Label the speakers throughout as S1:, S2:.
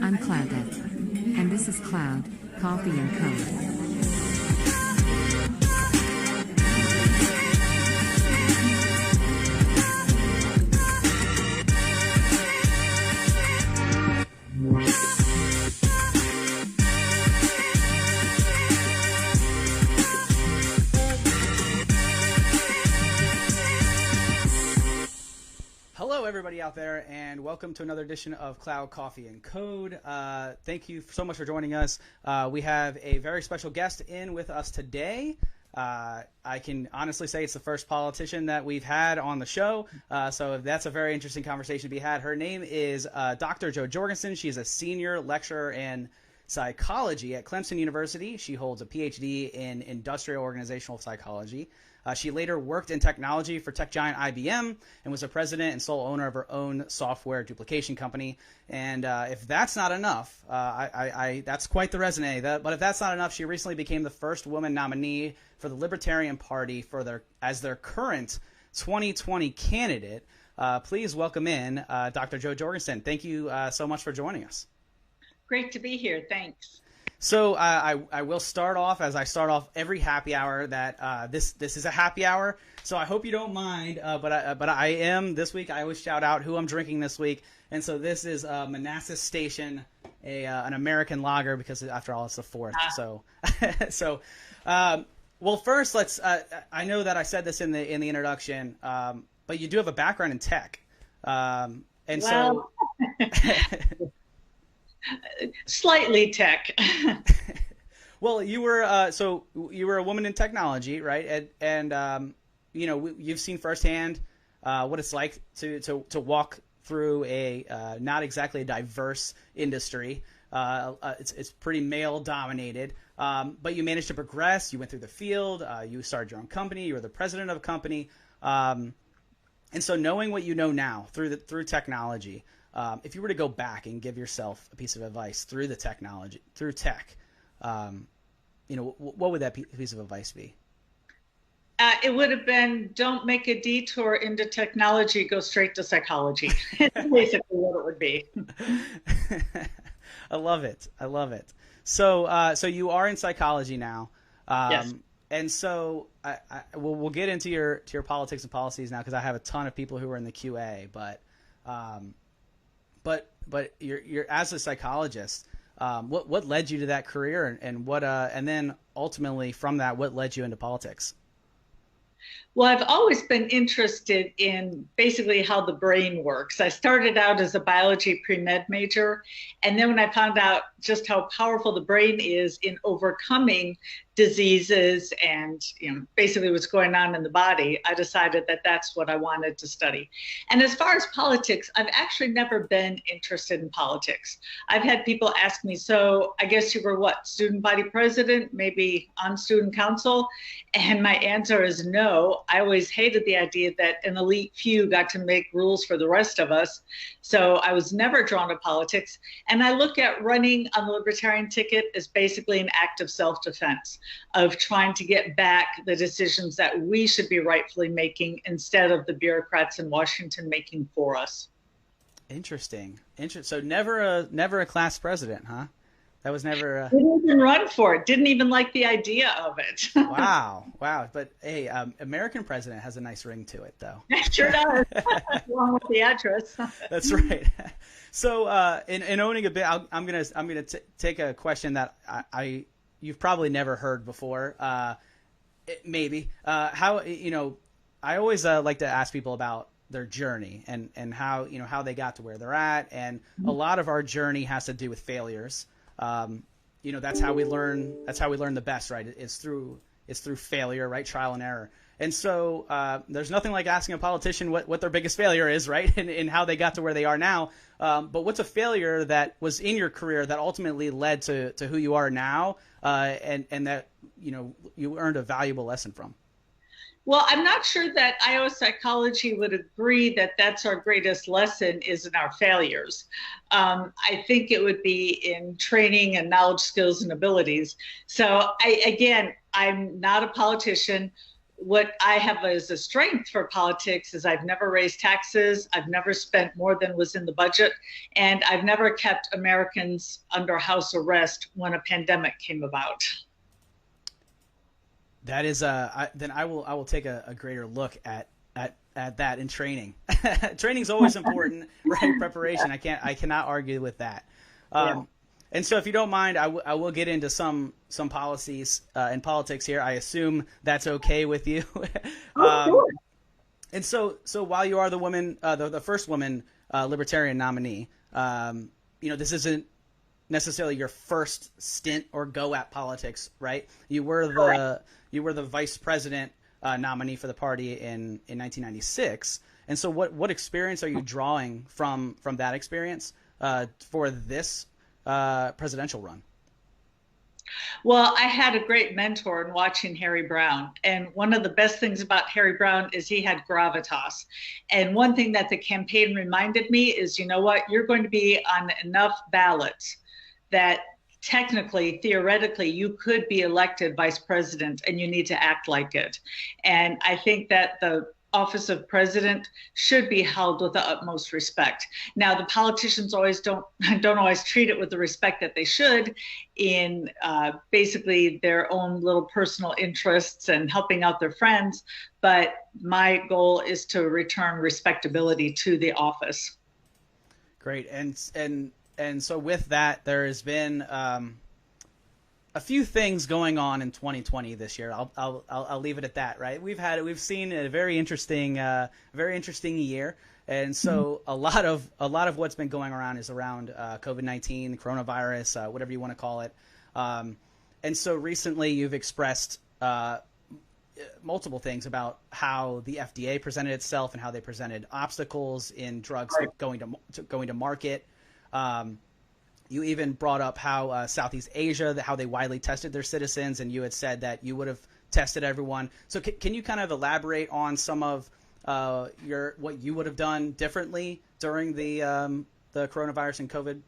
S1: I'm Claudette. And this is Cloud, Coffee and Code.
S2: Hello everybody out there, and welcome to another edition of Cloud Coffee and Code. Thank you so much for joining us. We have a very special guest in with us today. I can honestly say it's the first politician that we've had on the show, so that's a very interesting conversation to be had. Her name is Dr. Jo Jorgensen. She is a senior lecturer in psychology at Clemson University. She holds a PhD in industrial organizational psychology. She later worked in technology for tech giant IBM and was a president and sole owner of her own software duplication company. And if that's not enough, that's quite the resume. But if that's not enough, she recently became the first woman nominee for the Libertarian Party as their current 2020 candidate. Please welcome in Dr. Jo Jorgensen. Thank you so much for joining us.
S3: Great to be here. Thanks.
S2: So I will start off as I start off every happy hour that this is a happy hour. So I hope you don't mind, but I am this week. I always shout out who I'm drinking this week, and so this is Manassas Station, an American lager, because after all it's the 4th. So well, first let's. I know that I said this in the introduction, but you do have a background in tech, and
S3: well, so. Slightly tech.
S2: Well, you were a woman in technology, right? And you know, you've seen firsthand what it's like to walk through a not exactly a diverse industry. It's pretty male dominated, but you managed to progress. You went through the field. You started your own company. You were the president of a company, and so knowing what you know now through technology. If you were to go back and give yourself a piece of advice through tech, you know, what would that piece of advice be?
S3: It would have been, don't make a detour into technology, go straight to psychology. It's basically what it would be.
S2: I love it. So you are in psychology now.
S3: Yes.
S2: And so we'll get into your politics and policies now, because I have a ton of people who are in the QA, but you're as a psychologist, what led you to that career, and then ultimately from that, what led you into politics?
S3: Well, I've always been interested in basically how the brain works. I started out as a biology pre-med major, and then when I found out just how powerful the brain is in overcoming diseases and basically what's going on in the body, I decided that that's what I wanted to study. And as far as politics, I've actually never been interested in politics. I've had people ask me, so I guess you were what, student body president, maybe on student council? And my answer is no. I always hated the idea that an elite few got to make rules for the rest of us. So I was never drawn to politics. And I look at running on the Libertarian ticket as basically an act of self-defense, of trying to get back the decisions that we should be rightfully making instead of the bureaucrats in Washington making for us. Interesting.
S2: So never a class president, huh? That was never.
S3: Didn't even run for it. Didn't even like the idea of it.
S2: Wow. But hey, American president has a nice ring to it, though.
S3: It sure does. Along with the address.
S2: That's right. So in owning a bit, I'm gonna take a question that you've probably never heard before. Maybe how I always like to ask people about their journey and how they got to where they're at, and a lot of our journey has to do with failures. That's how we learn. That's how we learn the best, right? It's through failure, right? Trial and error. And so there's nothing like asking a politician what their biggest failure is, right? And how they got to where they are now. But what's a failure that was in your career that ultimately led to who you are now, and that you earned a valuable lesson from?
S3: Well, I'm not sure that Iowa psychology would agree that that's our greatest lesson is in our failures. I think it would be in training and knowledge, skills, and abilities. So I'm not a politician. what I have as a strength for politics is I've never raised taxes, I've never spent more than was in the budget, and I've never kept Americans under house arrest when a pandemic came about.
S2: That is, then I will take a greater look at that in training. Training's always important, right? Preparation. I cannot argue with that. And so, if you don't mind, I will get into some policies and politics here. I assume that's okay with you.
S3: Sure.
S2: And so while you are the woman, the first woman Libertarian nominee, this isn't necessarily your first stint or go at politics, right? You were the vice president nominee for the party in 1996. And so, what experience are you drawing from that experience for this presidential run?
S3: Well, I had a great mentor in watching Harry Brown. And one of the best things about Harry Brown is he had gravitas. And one thing that the campaign reminded me is, you know what, you're going to be on enough ballots that technically, theoretically, you could be elected vice president, and you need to act like it. And I think that the office of president should be held with the utmost respect. Now, the politicians always don't always treat it with the respect that they should in basically their own little personal interests and helping out their friends. But my goal is to return respectability to the office.
S2: Great. And so with that, there has been a few things going on in 2020 this year. I'll leave it at that. Right? We've seen a very interesting year, and so a lot of what's been going around is around COVID-19, coronavirus, whatever you want to call it. And so recently, you've expressed multiple things about how the FDA presented itself and how they presented obstacles in drugs going to market. You even brought up how Southeast Asia, how they widely tested their citizens, and you had said that you would have tested everyone. So can you kind of elaborate on some of what you would have done differently during the coronavirus and COVID?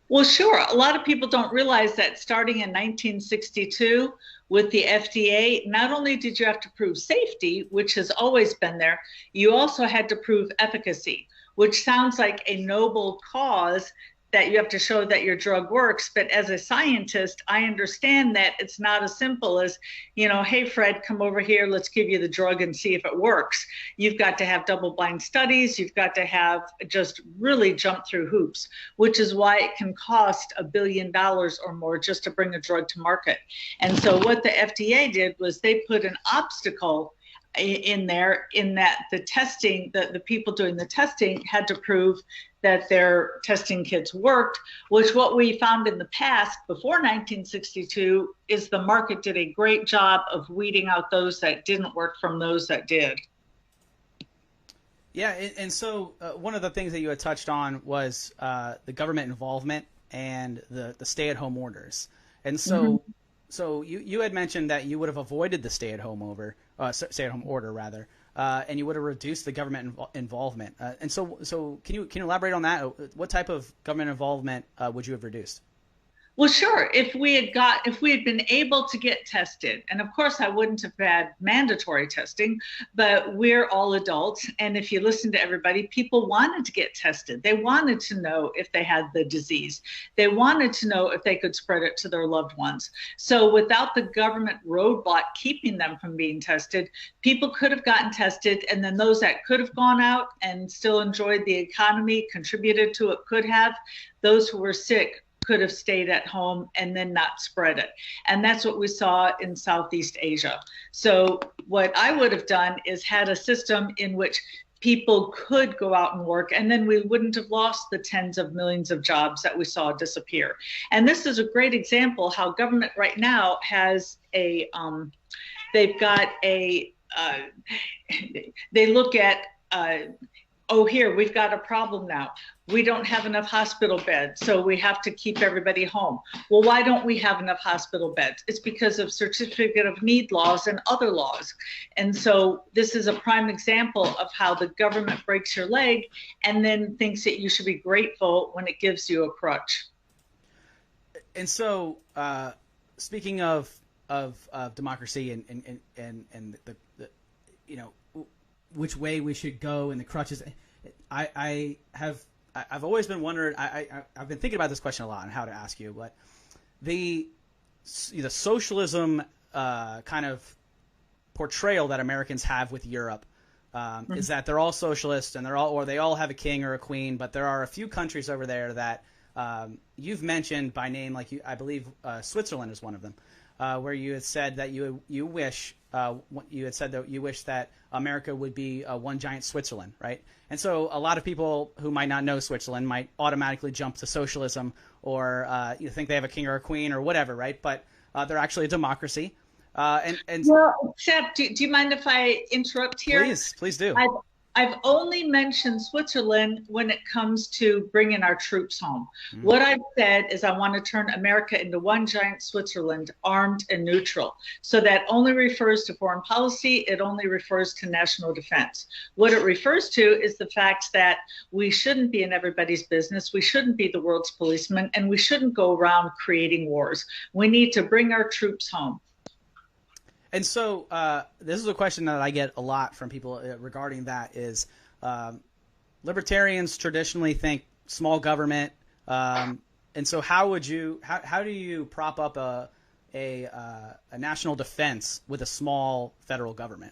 S3: Well, sure. A lot of people don't realize that starting in 1962 with the FDA, not only did you have to prove safety, which has always been there, you also had to prove efficacy, which sounds like a noble cause, that you have to show that your drug works. But as a scientist, I understand that it's not as simple as, hey, Fred, come over here, let's give you the drug and see if it works. You've got to have double-blind studies. You've got to have just really jump through hoops, which is why it can cost $1 billion or more just to bring a drug to market. And so what the FDA did was they put an obstacle in there, in that the testing, the people doing the testing had to prove that their testing kits worked, which what we found in the past before 1962 is the market did a great job of weeding out those that didn't work from those that did.
S2: Yeah, and so one of the things that you had touched on was the government involvement and the stay-at-home orders. And so so you had mentioned that you would have avoided the stay-at-home order, and you would have reduced the government involvement. And so can you elaborate on that? What type of government involvement would you have reduced?
S3: Well, sure. If we had been able to get tested, and of course I wouldn't have had mandatory testing, but we're all adults. And if you listen to everybody, people wanted to get tested. They wanted to know if they had the disease. They wanted to know if they could spread it to their loved ones. So without the government roadblock keeping them from being tested, people could have gotten tested. And then those that could have gone out and still enjoyed the economy, contributed to it, could have. Those who were sick could have stayed at home and then not spread it. And that's what we saw in Southeast Asia. So what I would have done is had a system in which people could go out and work, and then we wouldn't have lost the tens of millions of jobs that we saw disappear. And this is a great example how government right now has they look at, oh, here, we've got a problem now. We don't have enough hospital beds, so we have to keep everybody home. Well, why don't we have enough hospital beds? It's because of certificate of need laws and other laws. And so this is a prime example of how the government breaks your leg and then thinks that you should be grateful when it gives you a crutch.
S2: And so speaking of of democracy and the you know, which way we should go and the crutches. I've always been wondering. I've been thinking about this question a lot and how to ask you, but the socialism kind of portrayal that Americans have with Europe is that they're all socialists and they all have a king or a queen, but there are a few countries over there that you've mentioned by name, like I believe Switzerland is one of them, where you had said that you wish that America would be one giant Switzerland, right? And so a lot of people who might not know Switzerland might automatically jump to socialism or you think they have a king or a queen or whatever, right? But they're actually a democracy.
S3: Well, except, do you mind if I interrupt here?
S2: Please do.
S3: I've only mentioned Switzerland when it comes to bringing our troops home. What I've said is I want to turn America into one giant Switzerland, armed and neutral. So that only refers to foreign policy. It only refers to national defense. What it refers to is the fact that we shouldn't be in everybody's business. We shouldn't be the world's policeman, and we shouldn't go around creating wars. We need to bring our troops home.
S2: And so this is a question that I get a lot from people regarding that is libertarians traditionally think small government. And so how do you prop up a national defense with a small federal government?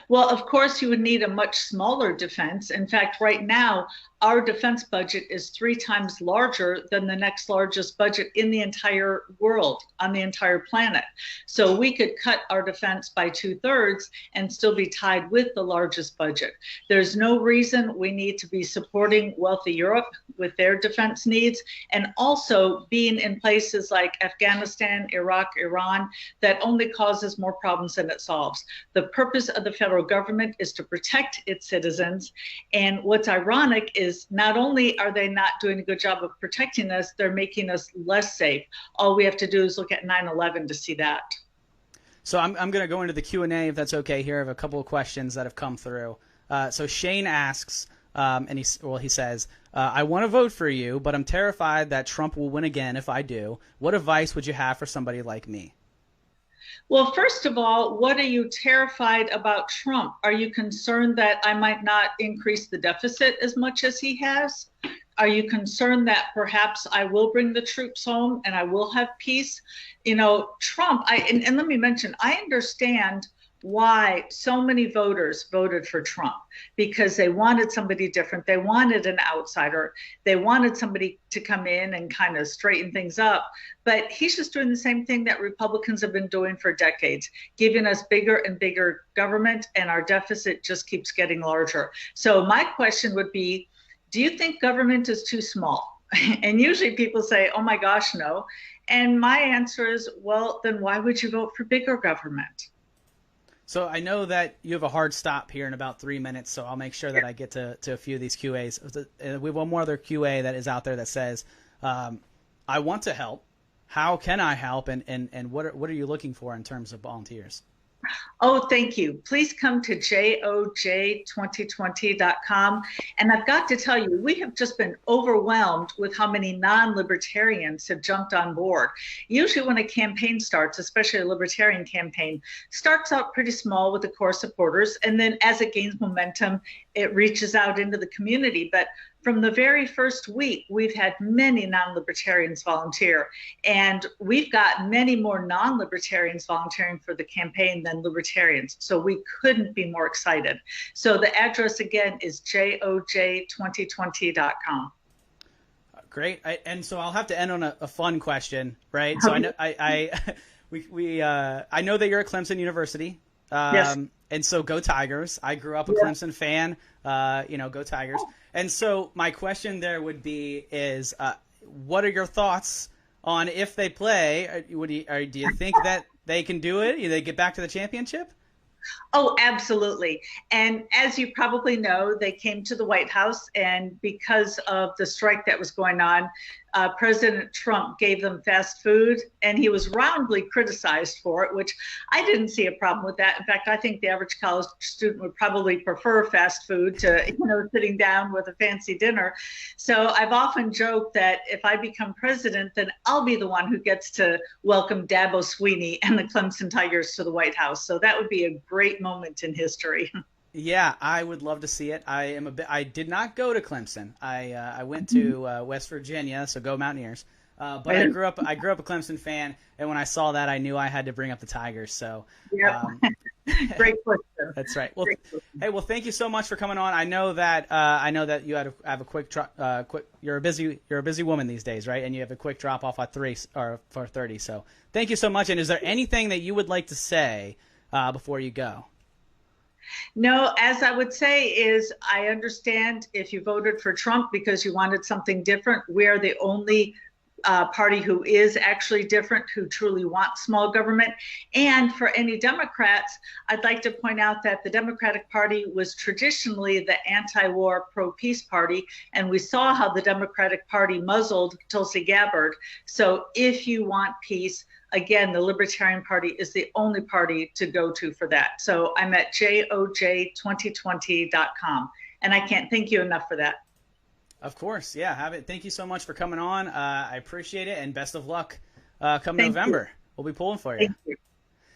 S3: Well, of course, you would need a much smaller defense. In fact, right now, our defense budget is 3 times larger than the next largest budget in the entire world, on the entire planet. So we could cut our defense by 2/3 and still be tied with the largest budget. There's no reason we need to be supporting wealthy Europe with their defense needs, and also being in places like Afghanistan, Iraq, Iran, that only causes more problems than it solves. The purpose of the federal government is to protect its citizens. And what's ironic is not only are they not doing a good job of protecting us, they're making us less safe. All we have to do is look at 9/11 to see that.
S2: So I'm going to go into the Q&A if that's okay here. I have a couple of questions that have come through. So Shane asks, and he says, I want to vote for you, but I'm terrified that Trump will win again if I do. What advice would you have for somebody like me?
S3: Well, first of all, what are you terrified about Trump? Are you concerned that I might not increase the deficit as much as he has? Are you concerned that perhaps I will bring the troops home and I will have peace? You know, Trump, and let me mention, I understand why so many voters voted for Trump, because they wanted somebody different. They wanted an outsider. They wanted somebody to come in and kind of straighten things up. But he's just doing the same thing that Republicans have been doing for decades, giving us bigger and bigger government, and our deficit just keeps getting larger. So my question would be, do you think government is too small? And usually people say, oh my gosh, no. And my answer is, well, then why would you vote for bigger government?
S2: So I know that you have a hard stop here in about 3 minutes, so I'll make sure that I get to a few of these QAs. We have one more other QA that is out there that says, I want to help. How can I help? And what are you looking for in terms of volunteers?
S3: Oh, thank you. Please come to joj2020.com. And I've got to tell you, we have just been overwhelmed with how many non-libertarians have jumped on board. Usually when a campaign starts, especially a libertarian campaign, starts out pretty small with the core supporters. And then as it gains momentum, it reaches out into the community. But from the very first week, we've had many non-libertarians volunteer, and we've got many more non-libertarians volunteering for the campaign than libertarians. So we couldn't be more excited. So the address again is joj2020.com.
S2: Great. And so I'll have to end on a fun question, right? So I know I know that you're at Clemson University.
S3: Yes.
S2: And so go Tigers. I grew up a Clemson fan, go Tigers. And so my question there would be is, what are your thoughts on if they play? Do you think that they can do it? Do they get back to the championship?
S3: Oh, absolutely. And as you probably know, they came to the White House, and because of the strike that was going on, President Trump gave them fast food, and he was roundly criticized for it, which I didn't see a problem with that. In fact, I think the average college student would probably prefer fast food to, sitting down with a fancy dinner. So I've often joked that if I become president, then I'll be the one who gets to welcome Dabo Sweeney and the Clemson Tigers to the White House. So that would be a great moment in history.
S2: Yeah, I would love to see it. I did not go to Clemson. I went to West Virginia, so go Mountaineers. But I grew up a Clemson fan, and when I saw that, I knew I had to bring up the Tigers. So,
S3: yep. Great question.
S2: That's right. Well, hey, thank you so much for coming on. I know that you have a quick. You're a busy woman these days, right? And you have a quick drop off at 4:30. So, thank you so much. And is there anything that you would like to say before you go?
S3: No, as I would say is I understand if you voted for Trump because you wanted something different. We're the only party who is actually different, who truly wants small government. And for any Democrats, I'd like to point out that the Democratic Party was traditionally the anti-war, pro-peace party, and we saw how the Democratic Party muzzled Tulsi Gabbard. So if you want peace, again, the Libertarian Party is the only party to go to for that. So I'm at joj2020.com, and I can't thank you enough for that.
S2: Of course, yeah, have it. Thank you so much for coming on. I appreciate it, and best of luck come November. We'll be pulling for you.
S3: Thank you.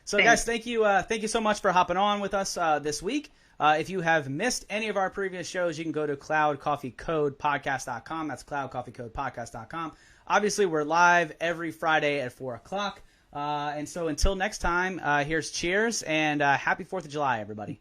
S2: So, guys, thank you so much for hopping on with us this week. If you have missed any of our previous shows, you can go to cloudcoffeecodepodcast.com. That's cloudcoffeecodepodcast.com. Obviously, we're live every Friday at 4 o'clock. And so until next time, here's cheers and happy 4th of July, everybody.